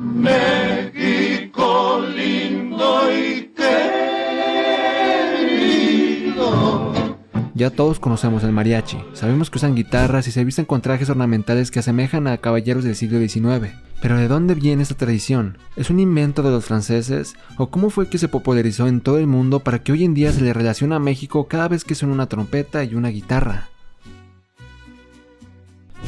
México lindo y querido. Ya todos conocemos el mariachi, sabemos que usan guitarras y se visten con trajes ornamentales que asemejan a caballeros del siglo XIX. Pero ¿de dónde viene esta tradición? ¿Es un invento de los franceses? ¿O cómo fue que se popularizó en todo el mundo para que hoy en día se le relacione a México cada vez que suena una trompeta y una guitarra?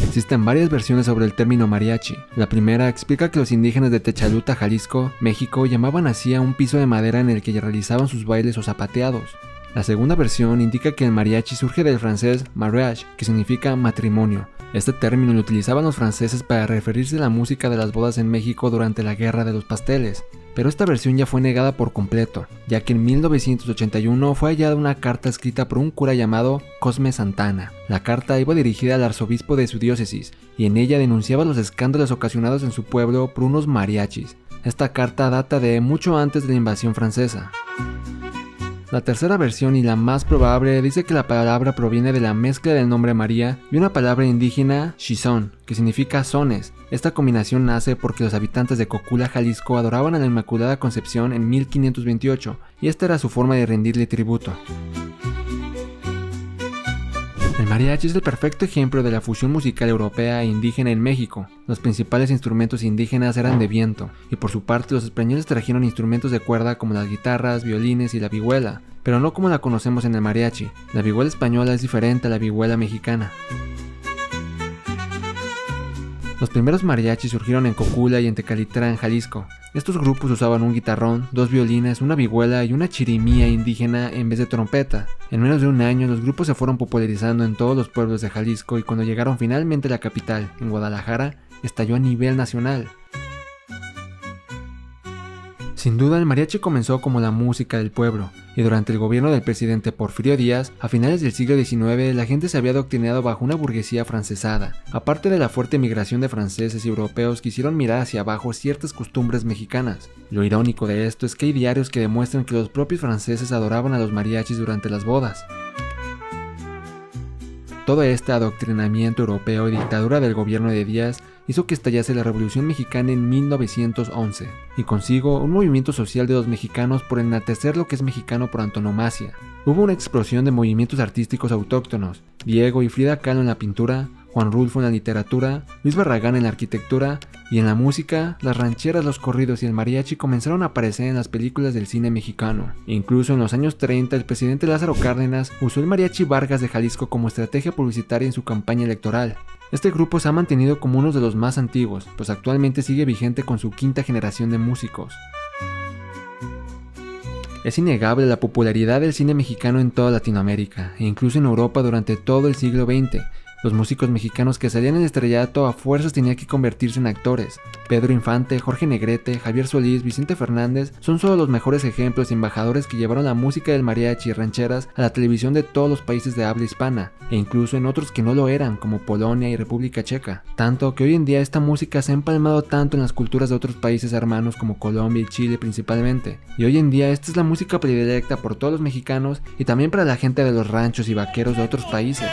Existen varias versiones sobre el término mariachi. La primera explica que los indígenas de Techaluta, Jalisco, México, llamaban así a un piso de madera en el que realizaban sus bailes o zapateados. La segunda versión indica que el mariachi surge del francés mariage, que significa matrimonio. Este término lo utilizaban los franceses para referirse a la música de las bodas en México durante la Guerra de los Pasteles. Pero esta versión ya fue negada por completo, ya que en 1981 fue hallada una carta escrita por un cura llamado Cosme Santana. La carta iba dirigida al arzobispo de su diócesis, y en ella denunciaba los escándalos ocasionados en su pueblo por unos mariachis. Esta carta data de mucho antes de la invasión francesa. La tercera versión y la más probable dice que la palabra proviene de la mezcla del nombre María y una palabra indígena, Xizón, que significa sones. Esta combinación nace porque los habitantes de Cocula, Jalisco, adoraban a la Inmaculada Concepción en 1528 y esta era su forma de rendirle tributo. El mariachi es el perfecto ejemplo de la fusión musical europea e indígena en México. Los principales instrumentos indígenas eran de viento, y por su parte los españoles trajeron instrumentos de cuerda como las guitarras, violines y la vihuela, pero no como la conocemos en el mariachi. La vihuela española es diferente a la vihuela mexicana. Los primeros mariachis surgieron en Cocula y en Tecalitlán, Jalisco. Estos grupos usaban un guitarrón, dos violines, una vihuela y una chirimía indígena en vez de trompeta. En menos de un año los grupos se fueron popularizando en todos los pueblos de Jalisco y cuando llegaron finalmente a la capital, en Guadalajara, estalló a nivel nacional. Sin duda el mariachi comenzó como la música del pueblo, y durante el gobierno del presidente Porfirio Díaz, a finales del siglo XIX, la gente se había adoctrinado bajo una burguesía afrancesada. Aparte de la fuerte migración de franceses y europeos que hicieron mirar hacia abajo ciertas costumbres mexicanas. Lo irónico de esto es que hay diarios que demuestran que los propios franceses adoraban a los mariachis durante las bodas. Todo este adoctrinamiento europeo y dictadura del gobierno de Díaz hizo que estallase la Revolución Mexicana en 1911, y consigo un movimiento social de los mexicanos por enaltecer lo que es mexicano por antonomasia. Hubo una explosión de movimientos artísticos autóctonos, Diego y Frida Kahlo en la pintura, Juan Rulfo en la literatura, Luis Barragán en la arquitectura, y en la música, las rancheras, los corridos y el mariachi comenzaron a aparecer en las películas del cine mexicano. Incluso en los años 30 el presidente Lázaro Cárdenas usó el Mariachi Vargas de Jalisco como estrategia publicitaria en su campaña electoral. Este grupo se ha mantenido como uno de los más antiguos, pues actualmente sigue vigente con su quinta generación de músicos. Es innegable la popularidad del cine mexicano en toda Latinoamérica, e incluso en Europa durante todo el siglo XX. Los músicos mexicanos que salían en el estrellato a fuerzas tenían que convertirse en actores. Pedro Infante, Jorge Negrete, Javier Solís, Vicente Fernández son solo los mejores ejemplos y embajadores que llevaron la música del mariachi y rancheras a la televisión de todos los países de habla hispana, e incluso en otros que no lo eran, como Polonia y República Checa. Tanto que hoy en día esta música se ha empalmado tanto en las culturas de otros países hermanos como Colombia y Chile principalmente. Y hoy en día esta es la música predilecta por todos los mexicanos y también para la gente de los ranchos y vaqueros de otros países.